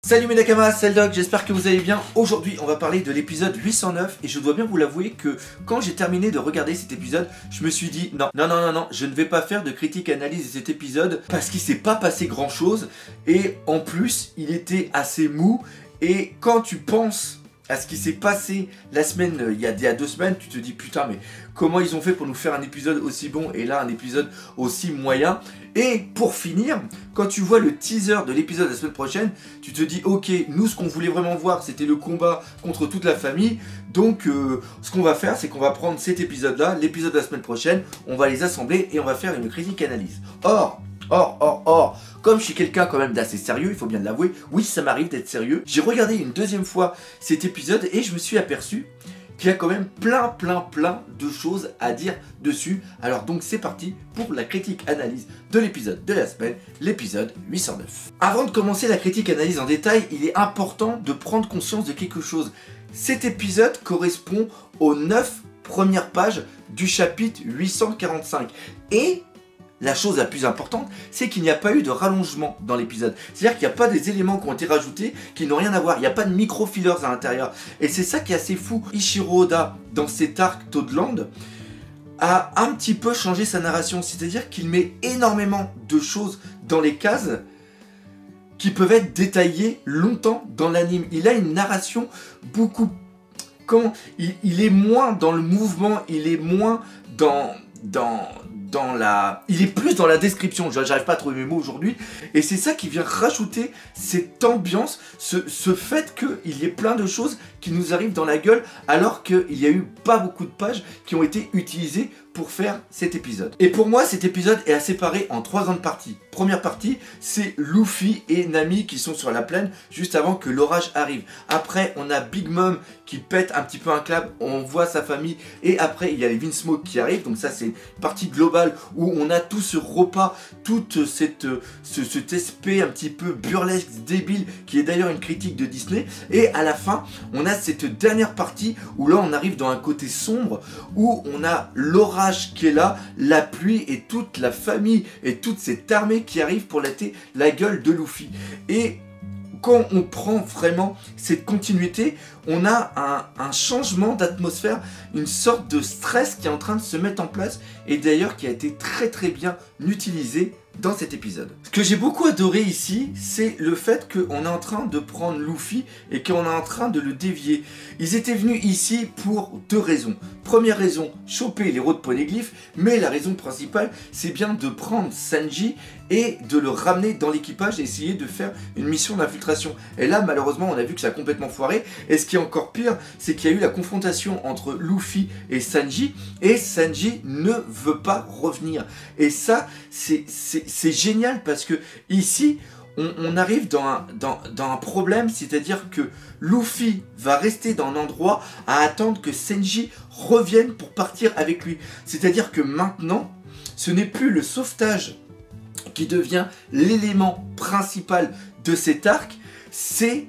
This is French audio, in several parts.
Salut mes Nakamas, c'est le Doc, j'espère que vous allez bien. Aujourd'hui on va parler de l'épisode 809 et je dois bien vous l'avouer que quand j'ai terminé de regarder cet épisode, je me suis dit non, je ne vais pas faire de critique analyse de cet épisode parce qu'il s'est pas passé grand chose et en plus il était assez mou et quand tu penses à ce qui s'est passé la semaine, il y a 2 semaines, tu te dis putain mais comment ils ont fait pour nous faire un épisode aussi bon et là un épisode aussi moyen. Et pour finir, quand tu vois le teaser de l'épisode de la semaine prochaine, tu te dis ok, nous ce qu'on voulait vraiment voir c'était le combat contre toute la famille. Donc ce qu'on va faire c'est qu'on va prendre cet épisode là, l'épisode de la semaine prochaine, on va les assembler et on va faire une critique analyse. Or, comme je suis quelqu'un quand même d'assez sérieux, il faut bien l'avouer, oui ça m'arrive d'être sérieux, j'ai regardé une deuxième fois cet épisode et je me suis aperçu qu'il y a quand même plein de choses à dire dessus. Alors donc c'est parti pour la critique analyse de l'épisode de la semaine, l'épisode 809. Avant de commencer la critique analyse en détail, il est important de prendre conscience de quelque chose. Cet épisode correspond aux 9 premières pages du chapitre 845 et la chose la plus importante, c'est qu'il n'y a pas eu de rallongement dans l'épisode. C'est-à-dire qu'il n'y a pas des éléments qui ont été rajoutés qui n'ont rien à voir. Il n'y a pas de micro-fillers à l'intérieur. Et c'est ça qui est assez fou. Ichiro Oda, dans cet arc Toadland, a un petit peu changé sa narration. C'est-à-dire qu'il met énormément de choses dans les cases qui peuvent être détaillées longtemps dans l'anime. Il a une narration beaucoup... Comment il est moins dans le mouvement, il est moins il est plus dans la description, j'arrive pas à trouver mes mots aujourd'hui, et c'est ça qui vient rajouter cette ambiance, ce fait qu'il y ait plein de choses qui nous arrivent dans la gueule, alors qu'il n'y a eu pas beaucoup de pages qui ont été utilisées pour faire cet épisode. Et pour moi, cet épisode est à séparer en 3 grandes parties. Première partie, c'est Luffy et Nami qui sont sur la plaine juste avant que l'orage arrive. Après, on a Big Mom qui pète un petit peu un câble, on voit sa famille, et après, il y a les Vinsmoke qui arrivent, donc ça, c'est une partie globale où on a tout ce repas, toute cet aspect un petit peu burlesque, débile, qui est d'ailleurs une critique de Disney, et à la fin, on a cette dernière partie où là, on arrive dans un côté sombre, où on a l'orage qui est là, la pluie et toute la famille et toute cette armée qui arrive pour latter la gueule de Luffy. Et quand on prend vraiment cette continuité, on a un changement d'atmosphère, une sorte de stress qui est en train de se mettre en place et d'ailleurs qui a été très bien utilisé dans cet épisode. Ce que j'ai beaucoup adoré ici, c'est le fait qu'on est en train de prendre Luffy et qu'on est en train de le dévier. Ils étaient venus ici pour 2 raisons. Première raison, choper l'héros de Poneglyph, mais la raison principale, c'est bien de prendre Sanji et de le ramener dans l'équipage et essayer de faire une mission d'infiltration. Et là, malheureusement, on a vu que ça a complètement foiré. Et ce qui est encore pire, c'est qu'il y a eu la confrontation entre Luffy et Sanji ne veut pas revenir. Et ça, c'est génial parce que ici, on arrive dans un problème, c'est-à-dire que Luffy va rester dans un endroit à attendre que Sanji revienne pour partir avec lui. C'est-à-dire que maintenant, ce n'est plus le sauvetage qui devient l'élément principal de cet arc, c'est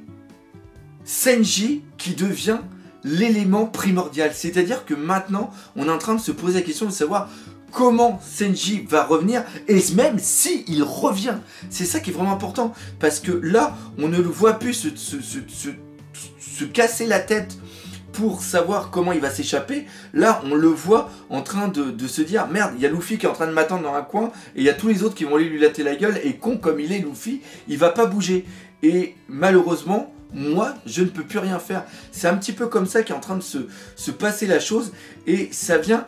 Sanji qui devient l'élément primordial. C'est-à-dire que maintenant, on est en train de se poser la question de savoir comment Sanji va revenir et même si il revient. C'est ça qui est vraiment important parce que là, on ne le voit plus se casser la tête pour savoir comment il va s'échapper. Là, on le voit en train de se dire merde, il y a Luffy qui est en train de m'attendre dans un coin et il y a tous les autres qui vont aller lui latter la gueule et con comme il est Luffy, il va pas bouger. Et malheureusement, moi, je ne peux plus rien faire. C'est un petit peu comme ça qu'est en train de se passer la chose et ça vient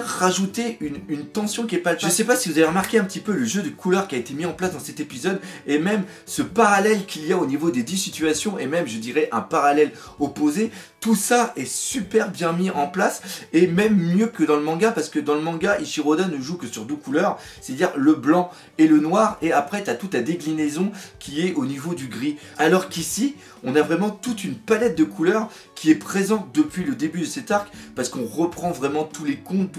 rajouter une tension qui est palpable. Je sais pas si vous avez remarqué un petit peu le jeu de couleurs qui a été mis en place dans cet épisode et même ce parallèle qu'il y a au niveau des 10 situations et même, je dirais, un parallèle opposé. Tout ça est super bien mis en place et même mieux que dans le manga parce que dans le manga, Ichiro Oda ne joue que sur 2 couleurs, c'est-à-dire le blanc et le noir et après, tu as toute ta déclinaison qui est au niveau du gris. Alors qu'ici, on a vraiment toute une palette de couleurs qui est présente depuis le début de cet arc parce qu'on reprend vraiment tous les contes,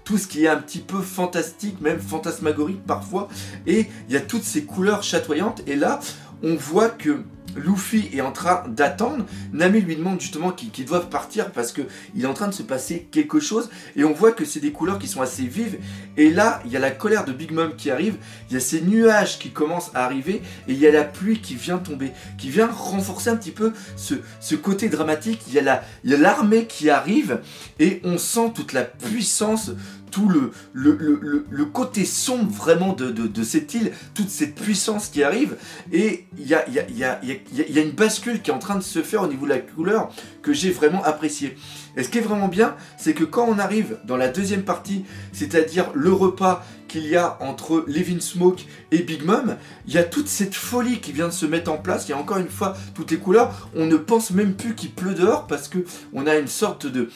tout ce qui est un petit peu fantastique, même fantasmagorique parfois, et il y a toutes ces couleurs chatoyantes et là on voit que Luffy est en train d'attendre. Nami lui demande justement qu'ils doivent partir parce qu'il est en train de se passer quelque chose. Et on voit que c'est des couleurs qui sont assez vives. Et là, il y a la colère de Big Mom qui arrive. Il y a ces nuages qui commencent à arriver. Et il y a la pluie qui vient tomber. Qui vient renforcer un petit peu ce côté dramatique. Il y a l'armée qui arrive. Et on sent toute la puissance, tout le côté sombre vraiment de cette île, toute cette puissance qui arrive, et il y a une bascule qui est en train de se faire au niveau de la couleur que j'ai vraiment apprécié. Et ce qui est vraiment bien, c'est que quand on arrive dans la deuxième partie, c'est-à-dire le repas qu'il y a entre Levin Smoke et Big Mom, il y a toute cette folie qui vient de se mettre en place. Il y a encore une fois toutes les couleurs. On ne pense même plus qu'il pleut dehors parce que on a une sorte de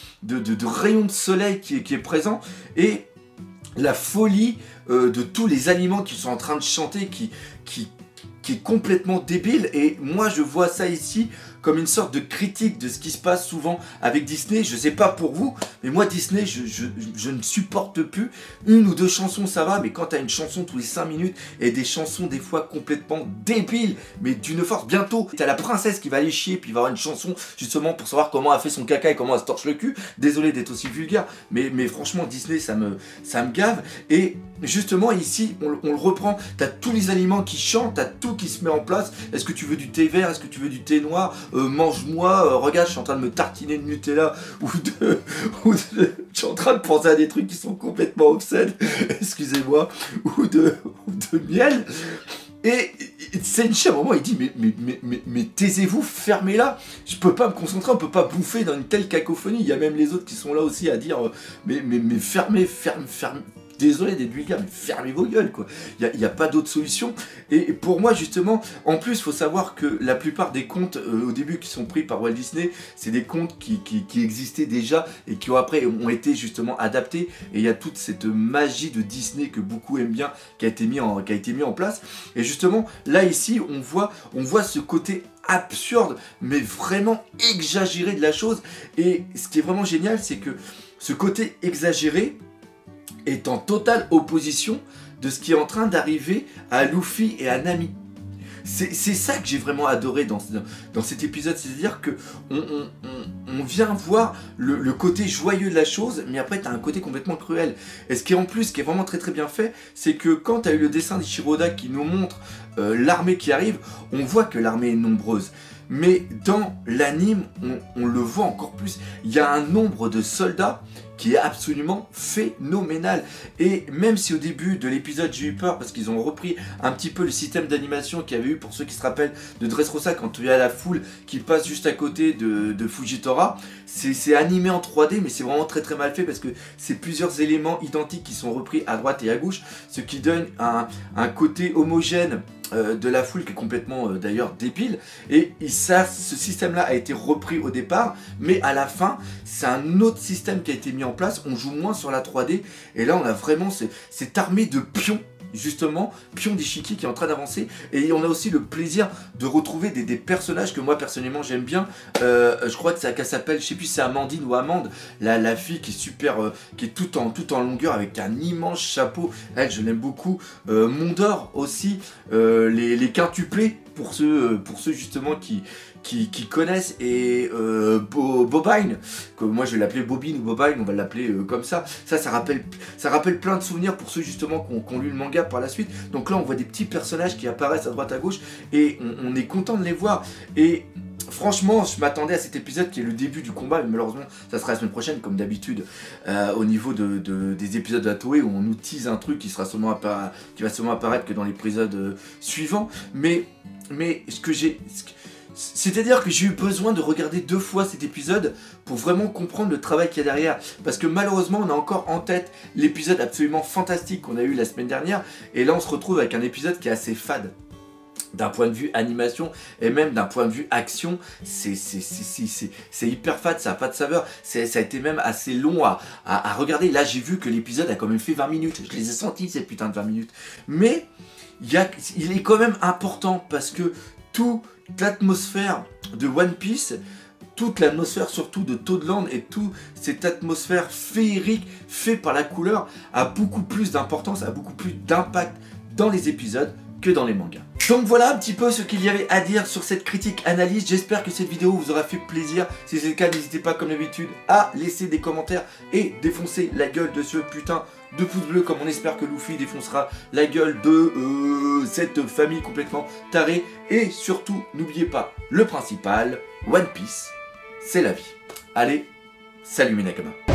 rayon de soleil qui est présent, et la folie de tous les aliments qui sont en train de chanter, qui est complètement débile. Et moi je vois ça ici comme une sorte de critique de ce qui se passe souvent avec Disney. Je sais pas pour vous, mais moi Disney, je ne supporte plus. Une ou deux chansons ça va, mais quand t'as une chanson tous les 5 minutes et des chansons des fois complètement débiles, mais d'une force, bientôt t'as la princesse qui va aller chier puis il va avoir une chanson justement pour savoir comment elle fait son caca et comment elle se torche le cul. Désolé d'être aussi vulgaire, mais franchement Disney ça me gave. Et justement ici on le reprend, t'as tous les aliments qui chantent, t'as tout qui se met en place. Est-ce que tu veux du thé vert, est-ce que tu veux du thé noir, mange-moi, regarde je suis en train de me tartiner de Nutella je suis en train de penser à des trucs qui sont complètement obscènes, excusez-moi, ou de miel. Et Senshi à un moment il dit mais taisez-vous, fermez-la, je peux pas me concentrer, on peut pas bouffer dans une telle cacophonie. Il y a même les autres qui sont là aussi à dire mais fermez. Désolé d'être vulgaire, mais fermez vos gueules, quoi. Il n'y a pas d'autre solution. Et pour moi, justement, en plus, il faut savoir que la plupart des contes, au début, qui sont pris par Walt Disney, c'est des contes qui existaient déjà et qui après ont été justement adaptés. Et il y a toute cette magie de Disney que beaucoup aiment bien, qui a été mis en place. Et justement, là, ici, on voit ce côté absurde, mais vraiment exagéré de la chose. Et ce qui est vraiment génial, c'est que ce côté exagéré est en totale opposition de ce qui est en train d'arriver à Luffy et à Nami. C'est ça que j'ai vraiment adoré dans cet épisode, c'est-à-dire que on vient voir le côté joyeux de la chose, mais après tu as un côté complètement cruel. Et ce qui est en plus, ce qui est vraiment très très bien fait, c'est que quand tu as eu le dessin d'Ichiroda qui nous montre l'armée qui arrive, on voit que l'armée est nombreuse. Mais dans l'anime, on le voit encore plus. Il y a un nombre de soldats qui est absolument phénoménal. Et même si au début de l'épisode j'ai eu peur parce qu'ils ont repris un petit peu le système d'animation qu'il y avait eu pour ceux qui se rappellent de Dressrosa, quand il y a la foule qui passe juste à côté de Fujitora, c'est animé en 3D, mais c'est vraiment très très mal fait parce que c'est plusieurs éléments identiques qui sont repris à droite et à gauche, ce qui donne un côté homogène de la foule qui est complètement d'ailleurs débile. Et ça, ce système là a été repris au départ, mais à la fin c'est un autre système qui a été mis en place. On joue moins sur la 3D et là on a vraiment cette armée de pions, justement, pion d'Ishiki qui est en train d'avancer. Et on a aussi le plaisir de retrouver des personnages que moi personnellement j'aime bien. Je crois que qu'elle s'appelle, je sais plus si c'est Amandine ou Amande, la fille qui est super, qui est tout en longueur avec un immense chapeau. Elle, je l'aime beaucoup. Mondor aussi, les quintuplés pour ceux justement qui connaissent, et Bobine, que moi je vais l'appeler Bobine ou Bobine, on va l'appeler comme ça. Ça rappelle plein de souvenirs pour ceux justement qui ont lu le manga par la suite. Donc là on voit des petits personnages qui apparaissent à droite à gauche et on est content de les voir. Et franchement, je m'attendais à cet épisode qui est le début du combat, mais malheureusement, ça sera la semaine prochaine, comme d'habitude, au niveau des épisodes de la Toei, où on nous tease un truc qui va sûrement apparaître que dans l'épisode suivant. Mais c'est-à-dire que j'ai eu besoin de regarder 2 fois cet épisode pour vraiment comprendre le travail qu'il y a derrière. Parce que malheureusement, on a encore en tête l'épisode absolument fantastique qu'on a eu la semaine dernière, et là on se retrouve avec un épisode qui est assez fade. D'un point de vue animation et même d'un point de vue action, c'est hyper fade, ça n'a pas de saveur. Ça a été même assez long à regarder. Là j'ai vu que l'épisode a quand même fait 20 minutes, je les ai sentis ces putains de 20 minutes. Mais il est quand même important parce que toute l'atmosphère de One Piece, toute l'atmosphère surtout de Toadland et toute cette atmosphère féerique faite par la couleur a beaucoup plus d'importance, a beaucoup plus d'impact dans les épisodes que dans les mangas. Donc voilà un petit peu ce qu'il y avait à dire sur cette critique analyse. J'espère que cette vidéo vous aura fait plaisir. Si c'est le cas, n'hésitez pas comme d'habitude à laisser des commentaires et défoncer la gueule de ce putain de pouce bleu, comme on espère que Luffy défoncera la gueule de cette famille complètement tarée. Et surtout, n'oubliez pas le principal, One Piece, c'est la vie. Allez, salut mes nakamas.